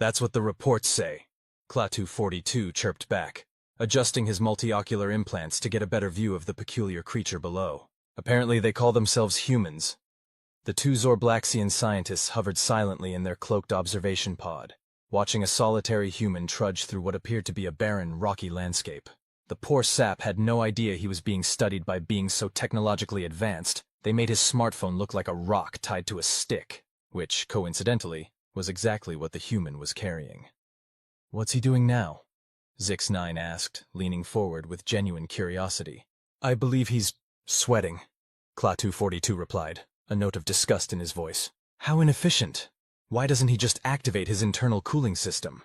That's what the reports say, Klaatu-42 chirped back, adjusting his multi-ocular implants to get a better view of the peculiar creature below. Apparently they call themselves humans. The two Zorblaxian scientists hovered silently in their cloaked observation pod, watching a solitary human trudge through what appeared to be a barren, rocky landscape. The poor sap had no idea he was being studied by beings so technologically advanced. They made his smartphone look like a rock tied to a stick, which, coincidentally, was exactly what the human was carrying. "What's he doing now?" Zix-9 asked, leaning forward with genuine curiosity. "I believe he's sweating," Klaatu-42 replied, a note of disgust in his voice. "How inefficient! Why doesn't he just activate his internal cooling system?"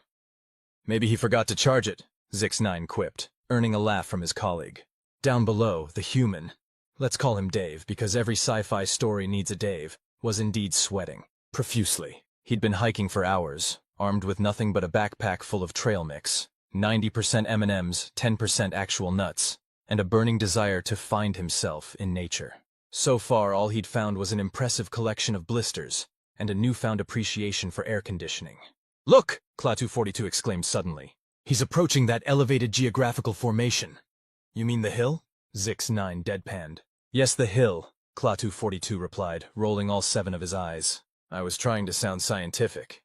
"Maybe he forgot to charge it," Zix-9 quipped, earning a laugh from his colleague. Down below, the human, let's call him Dave because every sci-fi story needs a Dave, was indeed sweating, profusely. He'd been hiking for hours, armed with nothing but a backpack full of trail mix, 90% M&Ms, 10% actual nuts, and a burning desire to find himself in nature. So far, all he'd found was an impressive collection of blisters, and a newfound appreciation for air conditioning. "Look!" Klaatu-42 exclaimed suddenly. "He's approaching that elevated geographical formation." "You mean the hill?" Zix-9 deadpanned. "Yes, the hill," Klaatu-42 replied, rolling all 7 of his eyes. "I was trying to sound scientific."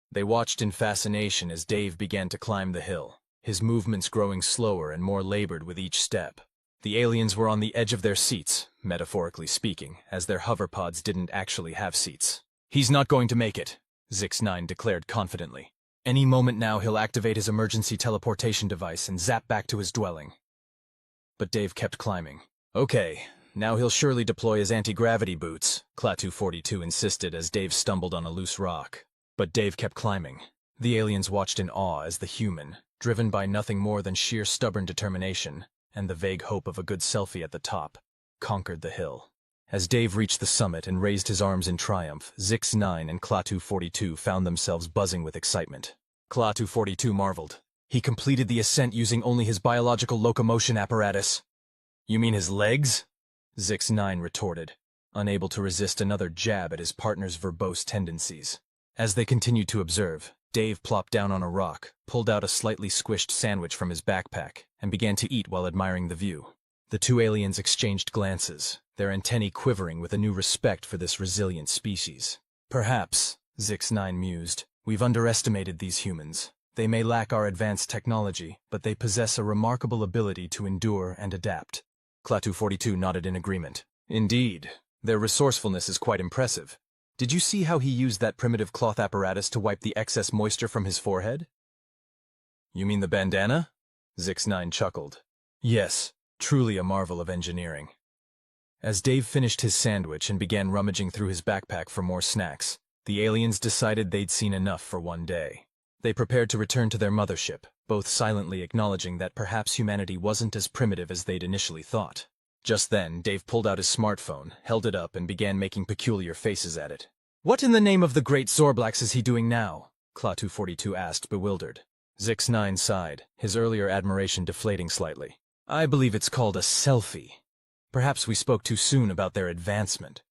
They watched in fascination as Dave began to climb the hill, his movements growing slower and more labored with each step. The aliens were on the edge of their seats, metaphorically speaking, as their hoverpods didn't actually have seats. "He's not going to make it," Zix-9 declared confidently. "Any moment now he'll activate his emergency teleportation device and zap back to his dwelling." But Dave kept climbing. "Okay, now he'll surely deploy his anti-gravity boots," Klaatu-42 insisted as Dave stumbled on a loose rock. But Dave kept climbing. The aliens watched in awe as the human, driven by nothing more than sheer stubborn determination and the vague hope of a good selfie at the top, conquered the hill. As Dave reached the summit and raised his arms in triumph, Zix-9 and Klaatu-42 found themselves buzzing with excitement. Klaatu-42 marveled. He completed the ascent using only his biological locomotion apparatus. "You mean his legs?" Zix-9 retorted, unable to resist another jab at his partner's verbose tendencies. As they continued to observe, Dave plopped down on a rock, pulled out a slightly squished sandwich from his backpack, and began to eat while admiring the view. The two aliens exchanged glances, their antennae quivering with a new respect for this resilient species. "Perhaps," Zix-9 mused, "we've underestimated these humans. They may lack our advanced technology, but they possess a remarkable ability to endure and adapt." Klaatu-42 nodded in agreement. "Indeed, their resourcefulness is quite impressive. Did you see how he used that primitive cloth apparatus to wipe the excess moisture from his forehead?" "You mean the bandana?" Zix-9 chuckled. "Yes, truly a marvel of engineering." As Dave finished his sandwich and began rummaging through his backpack for more snacks, the aliens decided they'd seen enough for one day. They prepared to return to their mothership, both silently acknowledging that perhaps humanity wasn't as primitive as they'd initially thought. Just then, Dave pulled out his smartphone, held it up, and began making peculiar faces at it. "What in the name of the great Zorblax is he doing now?" Klaatu-42 asked, bewildered. Zix-9 sighed, his earlier admiration deflating slightly. "I believe it's called a selfie. Perhaps we spoke too soon about their advancement."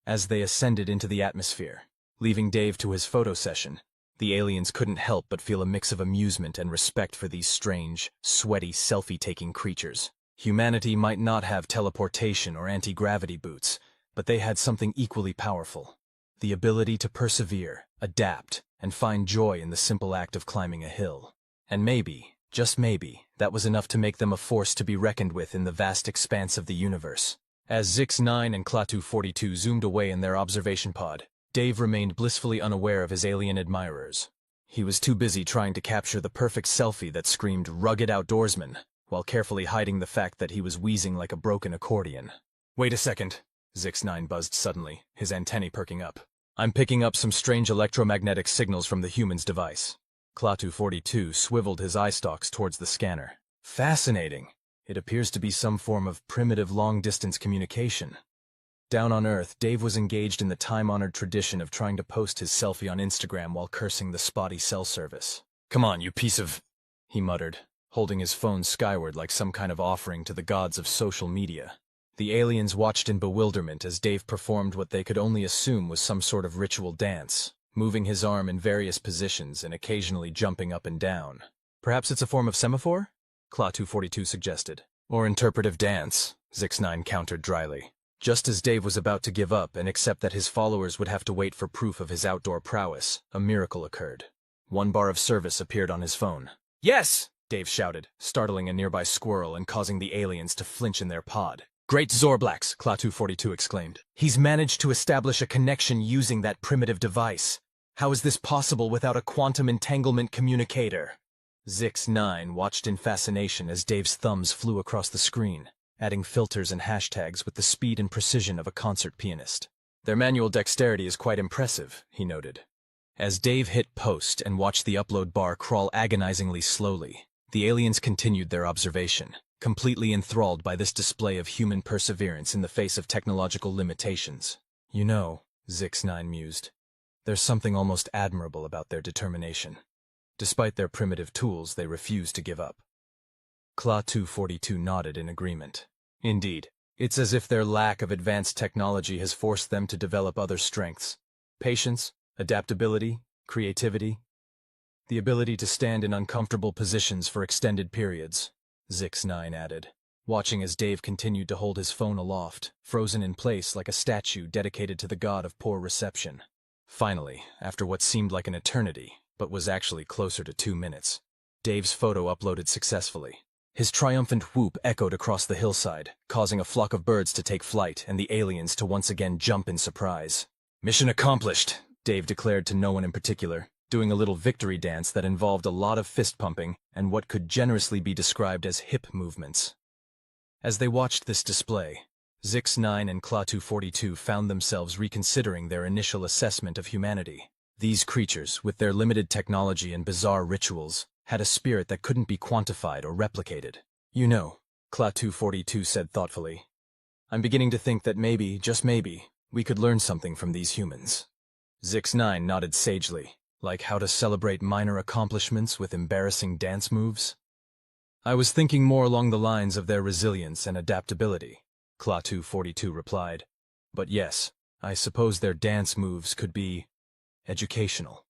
As they ascended into the atmosphere, leaving Dave to his photo session, the aliens couldn't help but feel a mix of amusement and respect for these strange, sweaty, selfie-taking creatures. Humanity might not have teleportation or anti-gravity boots, but they had something equally powerful: the ability to persevere, adapt, and find joy in the simple act of climbing a hill. And maybe, just maybe, that was enough to make them a force to be reckoned with in the vast expanse of the universe. As Zix-9 and Klaatu-42 zoomed away in their observation pod, Dave remained blissfully unaware of his alien admirers. He was too busy trying to capture the perfect selfie that screamed "rugged outdoorsman," while carefully hiding the fact that he was wheezing like a broken accordion. "Wait a second," Zix-9 buzzed suddenly, his antennae perking up. "I'm picking up some strange electromagnetic signals from the human's device." Klaatu-42 swiveled his eyestalks towards the scanner. "Fascinating. It appears to be some form of primitive long-distance communication." Down on Earth, Dave was engaged in the time-honored tradition of trying to post his selfie on Instagram while cursing the spotty cell service. "Come on, you piece of—" he muttered, holding his phone skyward like some kind of offering to the gods of social media. The aliens watched in bewilderment as Dave performed what they could only assume was some sort of ritual dance, moving his arm in various positions and occasionally jumping up and down. Perhaps it's a form of semaphore? Cla242 suggested. Or interpretive dance, Zix9 countered dryly. Just as Dave was about to give up and accept that his followers would have to wait for proof of his outdoor prowess, a miracle occurred. 1 bar of service appeared on his phone. Yes! Dave shouted, startling a nearby squirrel and causing the aliens to flinch in their pod. Great Zorblax, Cla242 exclaimed. He's managed to establish a connection using that primitive device. How is this possible without a quantum entanglement communicator? Zix9 watched in fascination as Dave's thumbs flew across the screen, adding filters and hashtags with the speed and precision of a concert pianist. Their manual dexterity is quite impressive, he noted. As Dave hit post and watched the upload bar crawl agonizingly slowly, the aliens continued their observation, completely enthralled by this display of human perseverance in the face of technological limitations. You know, Zix9 mused, there's something almost admirable about their determination. Despite their primitive tools, they refuse to give up. Cla242 nodded in agreement. Indeed, it's as if their lack of advanced technology has forced them to develop other strengths. Patience, adaptability, creativity. The ability to stand in uncomfortable positions for extended periods, Zix9 added, watching as Dave continued to hold his phone aloft, frozen in place like a statue dedicated to the god of poor reception. Finally, after what seemed like an eternity, but was actually closer to 2 minutes, Dave's photo uploaded successfully. His triumphant whoop echoed across the hillside, causing a flock of birds to take flight and the aliens to once again jump in surprise. Mission accomplished, Dave declared to no one in particular, doing a little victory dance that involved a lot of fist pumping and what could generously be described as hip movements. As they watched this display, Zix9 and Cla242 found themselves reconsidering their initial assessment of humanity. These creatures, with their limited technology and bizarre rituals, had a spirit that couldn't be quantified or replicated. You know, Cla242 said thoughtfully, I'm beginning to think that maybe, just maybe, we could learn something from these humans. Zix9 nodded sagely, like how to celebrate minor accomplishments with embarrassing dance moves. I was thinking more along the lines of their resilience and adaptability, Cla242 replied. But yes, I suppose their dance moves could be educational.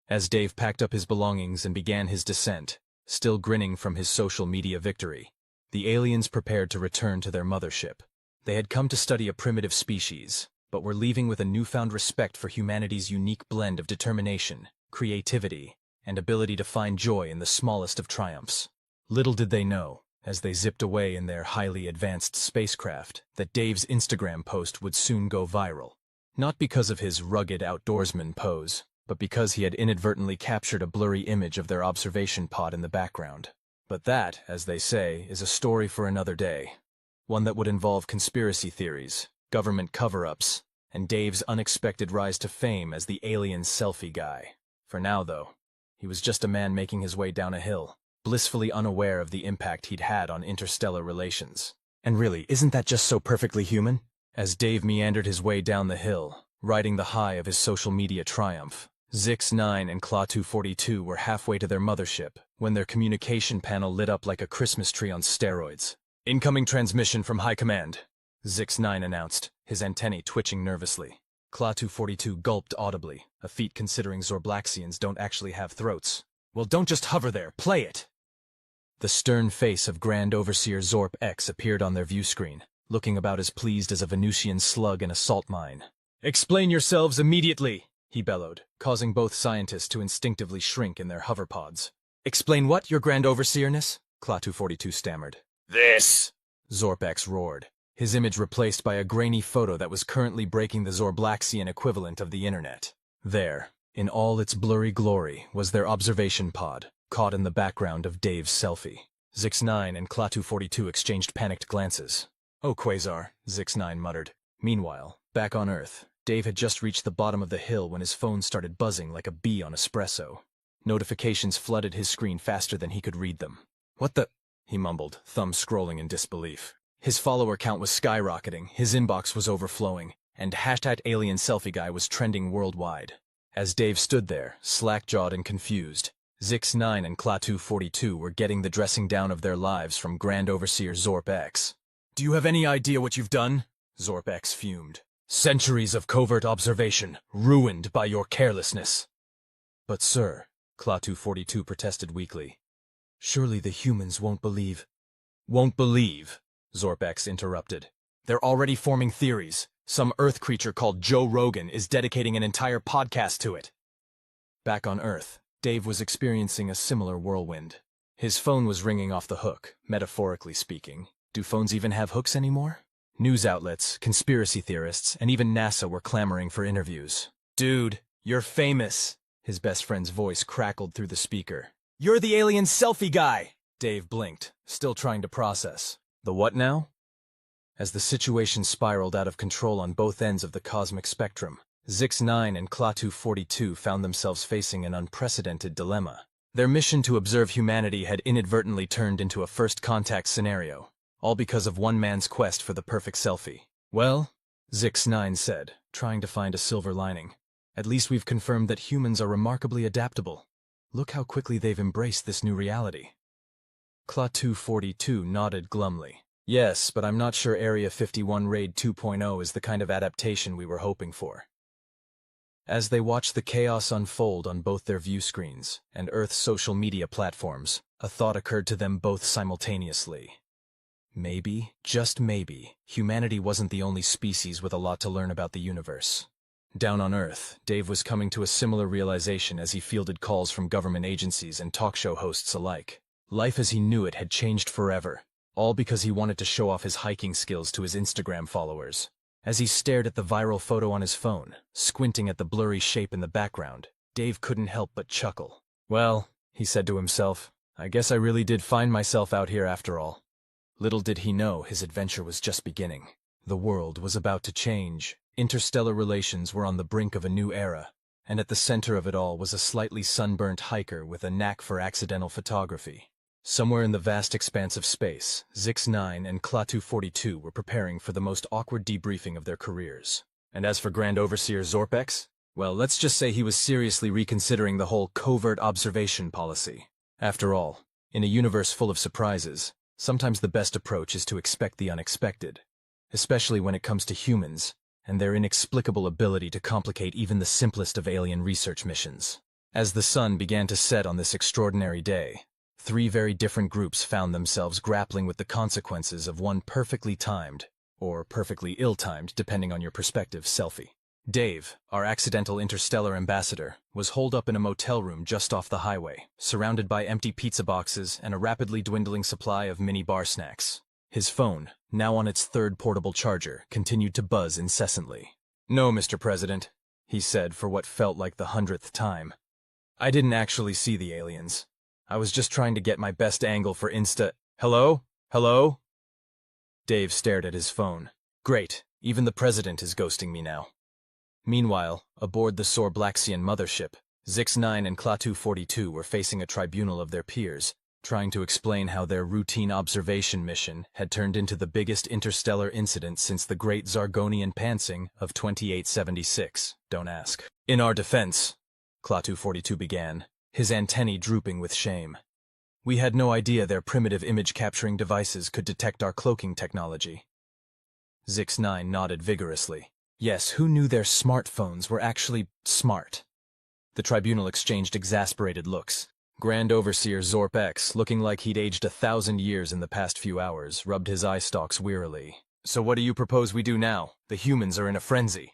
As Dave packed up his belongings and began his descent, still grinning from his social media victory, the aliens prepared to return to their mothership. They had come to study a primitive species, but were leaving with a newfound respect for humanity's unique blend of determination, creativity, and ability to find joy in the smallest of triumphs. Little did they know, as they zipped away in their highly advanced spacecraft, that Dave's Instagram post would soon go viral. Not because of his rugged outdoorsman pose, but because he had inadvertently captured a blurry image of their observation pod in the background. But that, as they say, is a story for another day. One that would involve conspiracy theories, government cover-ups, and Dave's unexpected rise to fame as the alien selfie guy. For now, though, he was just a man making his way down a hill, blissfully unaware of the impact he'd had on interstellar relations. And really, isn't that just so perfectly human? As Dave meandered his way down the hill, riding the high of his social media triumph, Zix9 and Cla242 were halfway to their mothership when their communication panel lit up like a Christmas tree on steroids. Incoming transmission from High Command, Zix9 announced, his antennae twitching nervously. Cla242 gulped audibly, a feat considering Zorblaxians don't actually have throats. Well, don't just hover there, play it! The stern face of Grand Overseer Zorp X appeared on their view screen, looking about as pleased as a Venusian slug in a salt mine. Explain yourselves immediately, he bellowed, causing both scientists to instinctively shrink in their hoverpods. Explain what, your Grand Overseerness? Cla242 stammered. This! Zorp X roared, his image replaced by a grainy photo that was currently breaking the Zorblaxian equivalent of the internet. There, in all its blurry glory, was their observation pod, caught in the background of Dave's selfie. Zix9 and Cla242 exchanged panicked glances. Oh, Quasar, Zix9 muttered. Meanwhile, back on Earth, Dave had just reached the bottom of the hill when his phone started buzzing like a bee on espresso. Notifications flooded his screen faster than he could read them. What the? He mumbled, thumb scrolling in disbelief. His follower count was skyrocketing, his inbox was overflowing, and #AlienSelfieGuy was trending worldwide. As Dave stood there, slack-jawed and confused, Zix9 and Cla242 were getting the dressing down of their lives from Grand Overseer Zorp X. Do you have any idea what you've done? Zorp X fumed. Centuries of covert observation, ruined by your carelessness. But sir, Klaatu-42 protested weakly. Surely the humans won't believe. Won't believe, Zorpex interrupted. They're already forming theories. Some Earth creature called Joe Rogan is dedicating an entire podcast to it. Back on Earth, Dave was experiencing a similar whirlwind. His phone was ringing off the hook, metaphorically speaking. Do phones even have hooks anymore? News outlets, conspiracy theorists, and even NASA were clamoring for interviews. Dude, you're famous, his best friend's voice crackled through the speaker. You're the alien selfie guy! Dave blinked, still trying to process. The what now? As the situation spiraled out of control on both ends of the cosmic spectrum, Zix-9 and Klaatu-42 found themselves facing an unprecedented dilemma. Their mission to observe humanity had inadvertently turned into a first contact scenario, all because of one man's quest for the perfect selfie. Well, Zix-9 said, trying to find a silver lining, at least we've confirmed that humans are remarkably adaptable. Look how quickly they've embraced this new reality. Klaatu-42 nodded glumly. Yes, but I'm not sure Area 51 Raid 2.0 is the kind of adaptation we were hoping for. As they watched the chaos unfold on both their view screens and Earth's social media platforms, a thought occurred to them both simultaneously. Maybe, just maybe, humanity wasn't the only species with a lot to learn about the universe. Down on Earth, Dave was coming to a similar realization as he fielded calls from government agencies and talk show hosts alike. Life as he knew it had changed forever, all because he wanted to show off his hiking skills to his Instagram followers. As he stared at the viral photo on his phone, squinting at the blurry shape in the background, Dave couldn't help but chuckle. Well, he said to himself, I guess I really did find myself out here after all. Little did he know his adventure was just beginning. The world was about to change. Interstellar relations were on the brink of a new era, and at the center of it all was a slightly sunburnt hiker with a knack for accidental photography. Somewhere in the vast expanse of space, Zix-9 and Klaatu-42 were preparing for the most awkward debriefing of their careers. And as for Grand Overseer Zorpex, well, let's just say he was seriously reconsidering the whole covert observation policy. After all, in a universe full of surprises, sometimes the best approach is to expect the unexpected, especially when it comes to humans and their inexplicable ability to complicate even the simplest of alien research missions. As the sun began to set on this extraordinary day, three very different groups found themselves grappling with the consequences of one perfectly timed, or perfectly ill-timed, depending on your perspective, selfie. Dave, our accidental interstellar ambassador, was holed up in a motel room just off the highway, surrounded by empty pizza boxes and a rapidly dwindling supply of mini bar snacks. His phone, now on its third portable charger, continued to buzz incessantly. No, Mr. President, he said for what felt like the 100th time. I didn't actually see the aliens. I was just trying to get my best angle for Hello? Hello? Dave stared at his phone. Great, even the president is ghosting me now. Meanwhile, aboard the Sorblaxian mothership, Zix-9 and Klaatu-42 were facing a tribunal of their peers, trying to explain how their routine observation mission had turned into the biggest interstellar incident since the Great Zargonian Pantsing of 2876. Don't ask. In our defense, Klaatu-42 began, his antennae drooping with shame. We had no idea their primitive image-capturing devices could detect our cloaking technology. Zix-9 nodded vigorously. Yes, who knew their smartphones were actually smart? The tribunal exchanged exasperated looks. Grand Overseer Zorpex, looking like he'd aged 1,000 years in the past few hours, rubbed his eyestalks wearily. So what do you propose we do now? The humans are in a frenzy.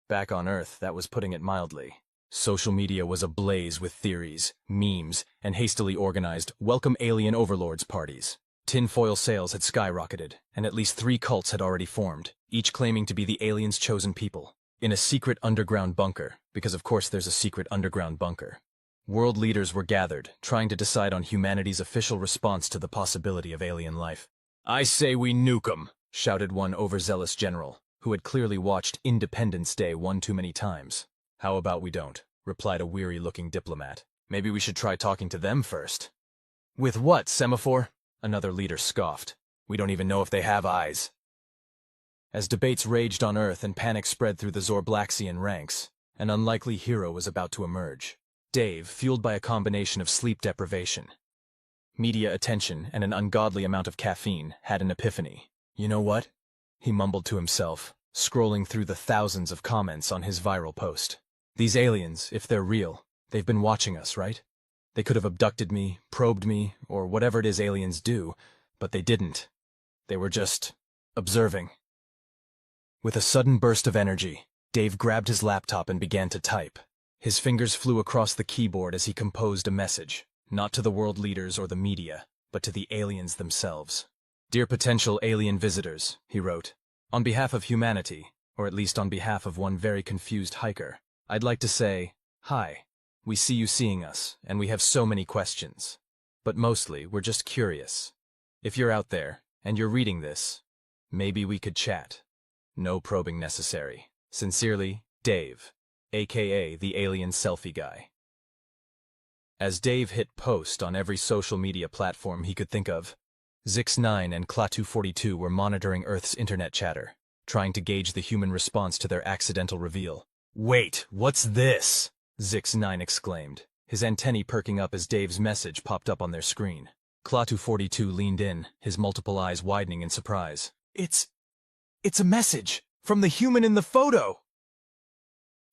Back on Earth, that was putting it mildly. Social media was ablaze with theories, memes, and hastily organized welcome alien overlords parties. Tinfoil sales had skyrocketed, and at least 3 cults had already formed, each claiming to be the aliens' chosen people, in a secret underground bunker, because of course there's a secret underground bunker. World leaders were gathered, trying to decide on humanity's official response to the possibility of alien life. I say we nuke 'em, shouted one overzealous general, who had clearly watched Independence Day one too many times. How about we don't, replied a weary-looking diplomat. Maybe we should try talking to them first. With what, Semaphore? Another leader scoffed. We don't even know if they have eyes. As debates raged on Earth and panic spread through the Zorblaxian ranks, an unlikely hero was about to emerge. Dave, fueled by a combination of sleep deprivation, media attention, and an ungodly amount of caffeine, had an epiphany. You know what? He mumbled to himself. scrolling through the thousands of comments on his viral post. These aliens, if they're real, they've been watching us, right? They could have abducted me, probed me, or whatever it is aliens do, but they didn't. They were just observing. With a sudden burst of energy, Dave grabbed his laptop and began to type. His fingers flew across the keyboard as he composed a message, not to the world leaders or the media, but to the aliens themselves. "Dear potential alien visitors," he wrote, "on behalf of humanity, or at least on behalf of one very confused hiker, I'd like to say, hi. We see you seeing us, and we have so many questions. But mostly, we're just curious. If you're out there, and you're reading this, maybe we could chat. No probing necessary. Sincerely, Dave, aka the alien selfie guy." As Dave hit post on every social media platform he could think of, Zix9 and Klaatu42 were monitoring Earth's internet chatter, trying to gauge the human response to their accidental reveal. "Wait, what's this?" Zix9 exclaimed, his antennae perking up as Dave's message popped up on their screen. Klaatu42 leaned in, his multiple eyes widening in surprise. It's a message from the human in the photo!"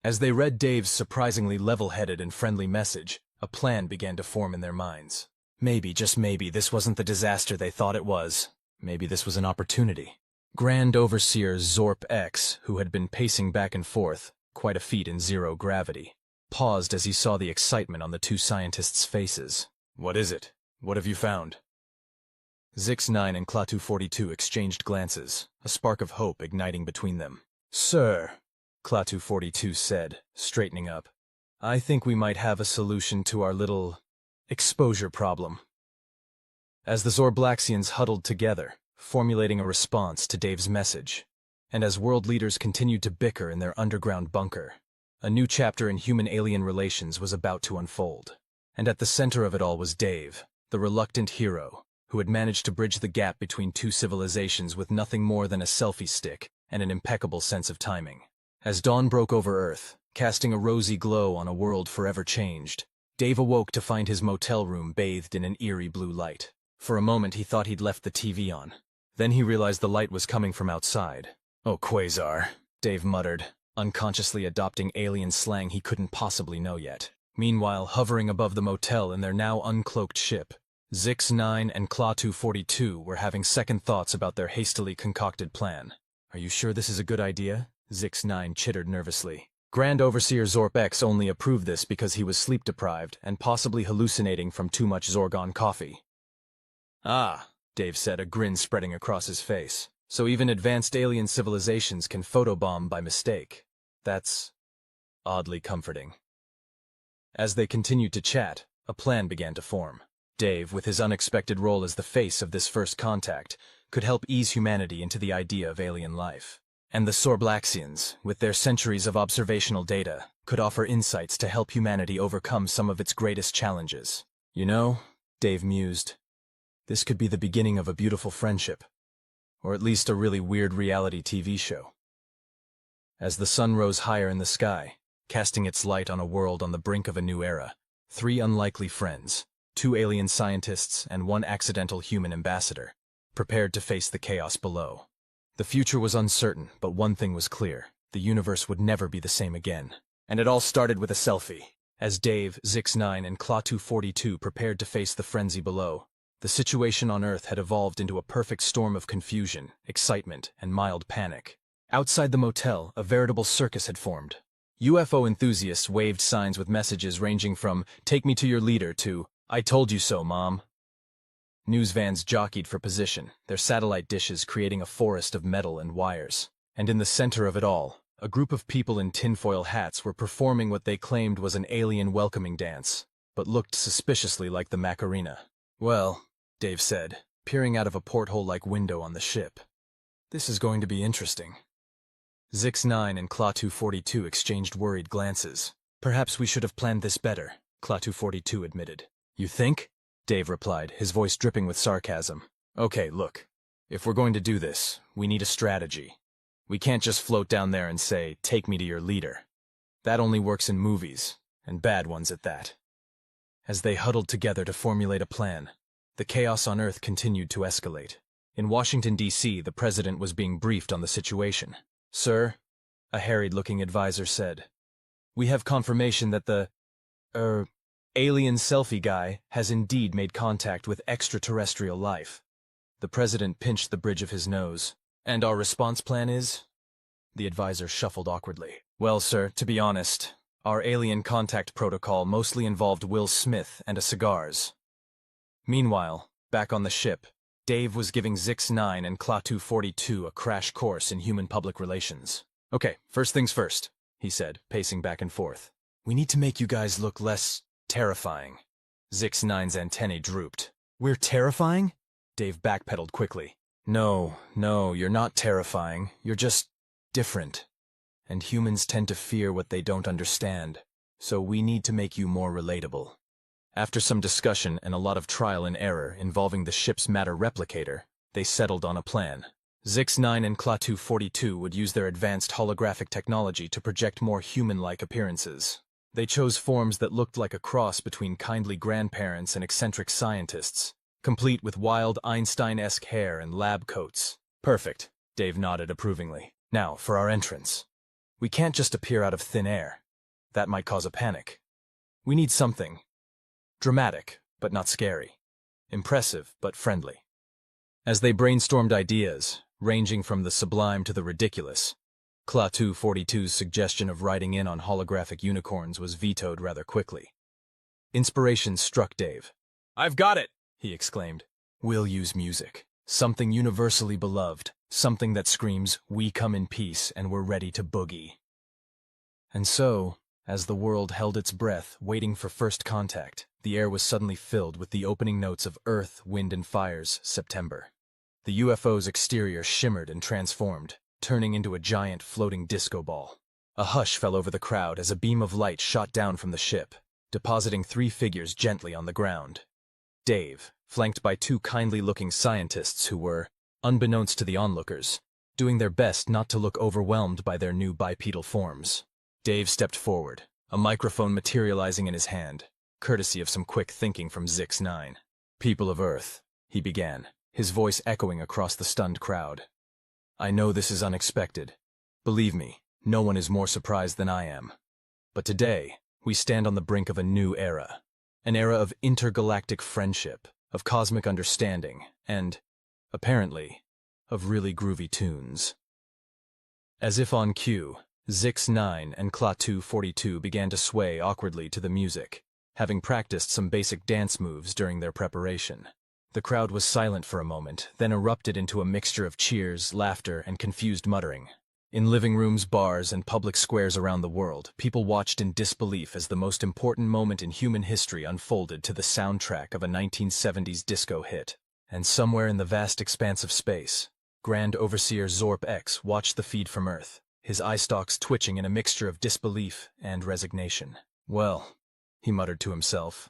As they read Dave's surprisingly level-headed and friendly message, a plan began to form in their minds. Maybe, just maybe, this wasn't the disaster they thought it was. Maybe this was an opportunity. Grand Overseer Zorp X, who had been pacing back and forth, quite a feat in zero gravity, paused as he saw the excitement on the two scientists' faces. "What is it? What have you found?" Zix9 and Klaatu42 exchanged glances, a spark of hope igniting between them. "Sir," Klaatu42 said, straightening up, "I think we might have a solution to our little exposure problem." As the Zorblaxians huddled together, formulating a response to Dave's message, and as world leaders continued to bicker in their underground bunker, a new chapter in human-alien relations was about to unfold. And at the center of it all was Dave, the reluctant hero, who had managed to bridge the gap between two civilizations with nothing more than a selfie stick and an impeccable sense of timing. As dawn broke over Earth, casting a rosy glow on a world forever changed, Dave awoke to find his motel room bathed in an eerie blue light. For a moment he thought he'd left the TV on. Then he realized the light was coming from outside. "Oh, Quasar," Dave muttered, unconsciously adopting alien slang he couldn't possibly know yet. Meanwhile, hovering above the motel in their now uncloaked ship, Zix9 and Klaatu42 were having second thoughts about their hastily concocted plan. "Are you sure this is a good idea?" Zix9 chittered nervously. Grand Overseer Zorp X only approved this because he was sleep-deprived and possibly hallucinating from too much Zorgon coffee. "Ah," Dave said, a grin spreading across his face. "So even advanced alien civilizations can photobomb by mistake. That's oddly comforting." As they continued to chat, a plan began to form. Dave, with his unexpected role as the face of this first contact, could help ease humanity into the idea of alien life. And the Zorblaxians, with their centuries of observational data, could offer insights to help humanity overcome some of its greatest challenges. "You know," Dave mused, "this could be the beginning of a beautiful friendship. Or at least a really weird reality TV show." As the sun rose higher in the sky, casting its light on a world on the brink of a new era, three unlikely friends, two alien scientists and one accidental human ambassador, prepared to face the chaos below. The future was uncertain, but one thing was clear: the universe would never be the same again. And it all started with a selfie. As Dave, Zix9, and Klaatu42 prepared to face the frenzy below, the situation on Earth had evolved into a perfect storm of confusion, excitement, and mild panic. Outside the motel, a veritable circus had formed. UFO enthusiasts waved signs with messages ranging from "Take me to your leader" to "I told you so, Mom." News vans jockeyed for position, their satellite dishes creating a forest of metal and wires. And in the center of it all, a group of people in tinfoil hats were performing what they claimed was an alien welcoming dance, but looked suspiciously like the Macarena. "Well," Dave said, peering out of a porthole-like window on the ship, "this is going to be interesting." Zix9 and Klaatu42 exchanged worried glances. "Perhaps we should have planned this better," Klaatu42 admitted. "You think?" Dave replied, his voice dripping with sarcasm. "Okay, look. If we're going to do this, we need a strategy. We can't just float down there and say, 'Take me to your leader.' That only works in movies, and bad ones at that." As they huddled together to formulate a plan, the chaos on Earth continued to escalate. In Washington, D.C., the president was being briefed on the situation. Sir, a harried-looking advisor said, we have confirmation that the, alien selfie guy has indeed made contact with extraterrestrial life. The president pinched the bridge of his nose. And our response plan is? The advisor shuffled awkwardly. Well, sir, to be honest, our alien contact protocol mostly involved Will Smith and a cigars. Meanwhile, back on the ship, Dave was giving Zix-9 and Klaatu-42 a crash course in human public relations. Okay, first things first, he said, pacing back and forth. We need to make you guys look less terrifying. Zix-9's antennae drooped. We're terrifying? Dave backpedaled quickly. No, you're not terrifying. You're just different. And humans tend to fear what they don't understand. So we need to make you more relatable. After some discussion and a lot of trial and error involving the ship's matter replicator, they settled on a plan. Zix-9 and Klaatu-42 would use their advanced holographic technology to project more human-like appearances. They chose forms that looked like a cross between kindly grandparents and eccentric scientists, complete with wild Einstein-esque hair and lab coats. Perfect, Dave nodded approvingly. Now, for our entrance. We can't just appear out of thin air. That might cause a panic. We need something dramatic, but not scary. Impressive, but friendly. As they brainstormed ideas, ranging from the sublime to the ridiculous, Klaatu-42's suggestion of riding in on holographic unicorns was vetoed rather quickly. Inspiration struck Dave. I've got it, he exclaimed. We'll use music. Something universally beloved. Something that screams, we come in peace and we're ready to boogie. And so, as the world held its breath, waiting for first contact, the air was suddenly filled with the opening notes of Earth, Wind and Fire's September. The UFO's exterior shimmered and transformed, turning into a giant floating disco ball. A hush fell over the crowd as a beam of light shot down from the ship, depositing 3 figures gently on the ground. Dave, flanked by 2 kindly-looking scientists who were, unbeknownst to the onlookers, doing their best not to look overwhelmed by their new bipedal forms. Dave stepped forward, a microphone materializing in his hand, courtesy of some quick thinking from Zix-9. People of Earth, he began, his voice echoing across the stunned crowd. I know this is unexpected. Believe me, no one is more surprised than I am. But today, we stand on the brink of a new era. An era of intergalactic friendship, of cosmic understanding, and, apparently, of really groovy tunes. As if on cue, Zix-9 and Klaatu-42 began to sway awkwardly to the music, having practiced some basic dance moves during their preparation. The crowd was silent for a moment, then erupted into a mixture of cheers, laughter, and confused muttering. In living rooms, bars, and public squares around the world, people watched in disbelief as the most important moment in human history unfolded to the soundtrack of a 1970s disco hit. And somewhere in the vast expanse of space, Grand Overseer Zorp X watched the feed from Earth, his eyestalks twitching in a mixture of disbelief and resignation. Well, he muttered to himself,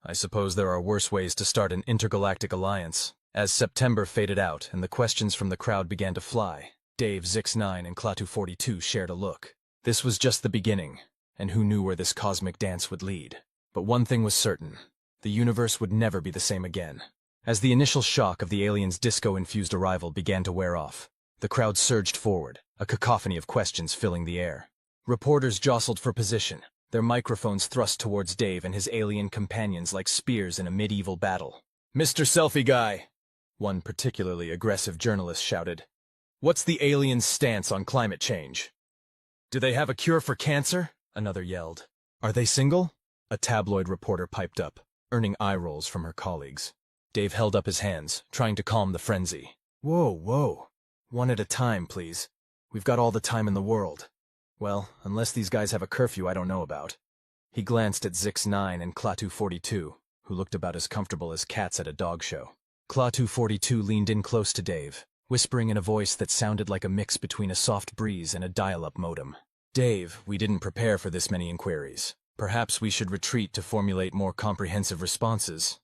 I suppose there are worse ways to start an intergalactic alliance. As September faded out and the questions from the crowd began to fly, Dave, Zix-9, and Klaatu-42 shared a look. This was just the beginning, and who knew where this cosmic dance would lead. But one thing was certain, the universe would never be the same again. As the initial shock of the aliens' disco-infused arrival began to wear off, the crowd surged forward, a cacophony of questions filling the air. Reporters jostled for position, their microphones thrust towards Dave and his alien companions like spears in a medieval battle. Mr. Selfie Guy, one particularly aggressive journalist shouted. What's the aliens' stance on climate change? Do they have a cure for cancer? Another yelled. Are they single? A tabloid reporter piped up, earning eye rolls from her colleagues. Dave held up his hands, trying to calm the frenzy. Whoa. One at a time, please. We've got all the time in the world. Well, unless these guys have a curfew I don't know about. He glanced at Zix-9 and Klaatu-42, who looked about as comfortable as cats at a dog show. Klaatu-42 leaned in close to Dave, whispering in a voice that sounded like a mix between a soft breeze and a dial-up modem. Dave, we didn't prepare for this many inquiries. Perhaps we should retreat to formulate more comprehensive responses.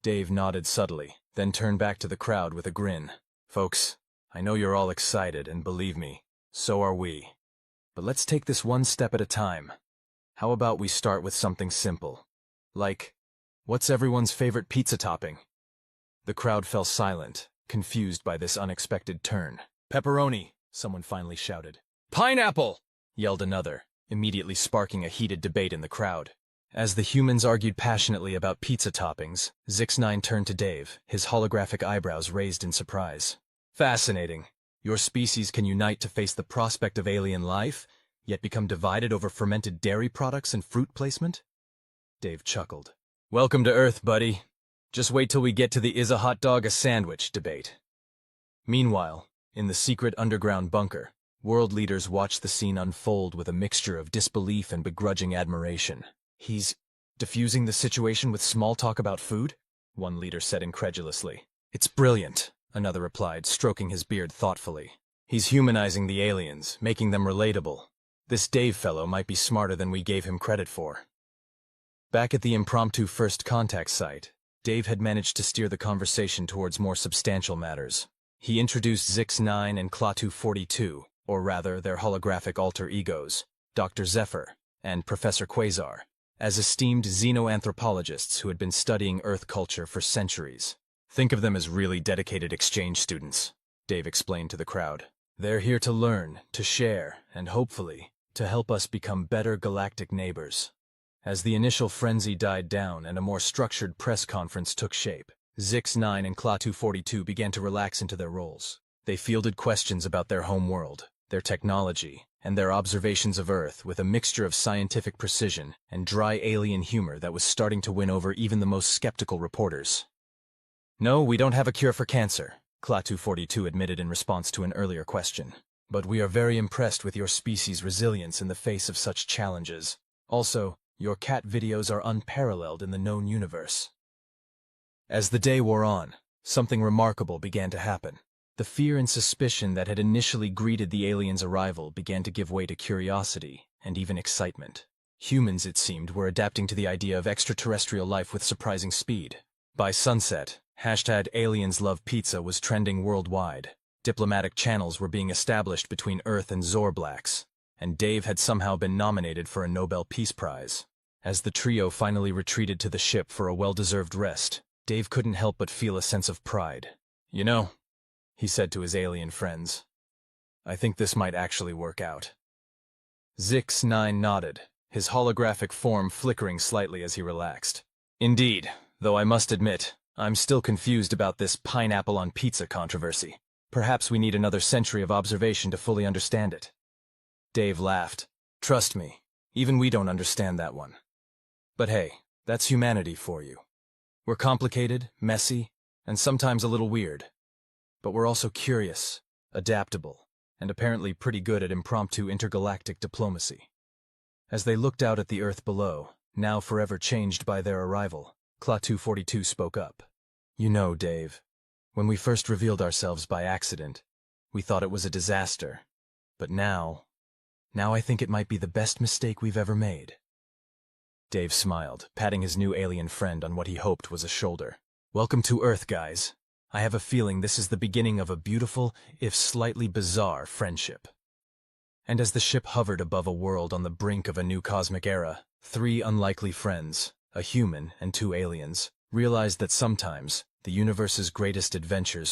Dave nodded subtly, then turned back to the crowd with a grin. Folks, I know you're all excited, and believe me, so are we. But let's take this one step at a time. How about we start with something simple? Like, what's everyone's favorite pizza topping? The crowd fell silent, confused by this unexpected turn. Pepperoni, someone finally shouted. "Pineapple!" yelled another, immediately sparking a heated debate in the crowd. As the humans argued passionately about pizza toppings, Zix9 turned to Dave, his holographic eyebrows raised in surprise. "Fascinating. Your species can unite to face the prospect of alien life, yet become divided over fermented dairy products and fruit placement?" Dave chuckled. "Welcome to Earth, buddy. Just wait till we get to the is a hot dog a sandwich debate." Meanwhile, in the secret underground bunker, world leaders watched the scene unfold with a mixture of disbelief and begrudging admiration. "He's diffusing the situation with small talk about food?" one leader said incredulously. "It's brilliant," another replied, stroking his beard thoughtfully. "He's humanizing the aliens, making them relatable. This Dave fellow might be smarter than we gave him credit for." Back at the impromptu first contact site, Dave had managed to steer the conversation towards more substantial matters. He introduced Zix9 and Klaatu-42, or rather their holographic alter egos, Dr. Zephyr and Professor Quasar, as esteemed xenoanthropologists who had been studying Earth culture for centuries. "Think of them as really dedicated exchange students," Dave explained to the crowd. "They're here to learn, to share, and hopefully, to help us become better galactic neighbors." As the initial frenzy died down and a more structured press conference took shape, Zix9 and Klaatu-42 began to relax into their roles. They fielded questions about their home world, their technology, and their observations of Earth with a mixture of scientific precision and dry alien humor that was starting to win over even the most skeptical reporters. "No, we don't have a cure for cancer," Klaatu-42 admitted in response to an earlier question. "But we are very impressed with your species' resilience in the face of such challenges. Also, your cat videos are unparalleled in the known universe." As the day wore on, something remarkable began to happen. The fear and suspicion that had initially greeted the aliens' arrival began to give way to curiosity and even excitement. Humans, it seemed, were adapting to the idea of extraterrestrial life with surprising speed. By sunset, #AliensLovePizza was trending worldwide. Diplomatic channels were being established between Earth and Zorblacks, and Dave had somehow been nominated for a Nobel Peace Prize. As the trio finally retreated to the ship for a well-deserved rest, Dave couldn't help but feel a sense of pride. "You know," he said to his alien friends, "I think this might actually work out." Zix9 nodded, his holographic form flickering slightly as he relaxed. "Indeed, though I must admit, I'm still confused about this pineapple on pizza controversy. Perhaps we need another century of observation to fully understand it." Dave laughed. "Trust me, even we don't understand that one. But hey, that's humanity for you. We're complicated, messy, and sometimes a little weird. But we're also curious, adaptable, and apparently pretty good at impromptu intergalactic diplomacy." As they looked out at the Earth below, now forever changed by their arrival, Klaatu-42 spoke up. "You know, Dave, when we first revealed ourselves by accident, we thought it was a disaster. But now I think it might be the best mistake we've ever made." Dave smiled, patting his new alien friend on what he hoped was a shoulder. "Welcome to Earth, guys. I have a feeling this is the beginning of a beautiful, if slightly bizarre, friendship." And as the ship hovered above a world on the brink of a new cosmic era, three unlikely friends, a human and two aliens, realized that sometimes the universe's greatest adventures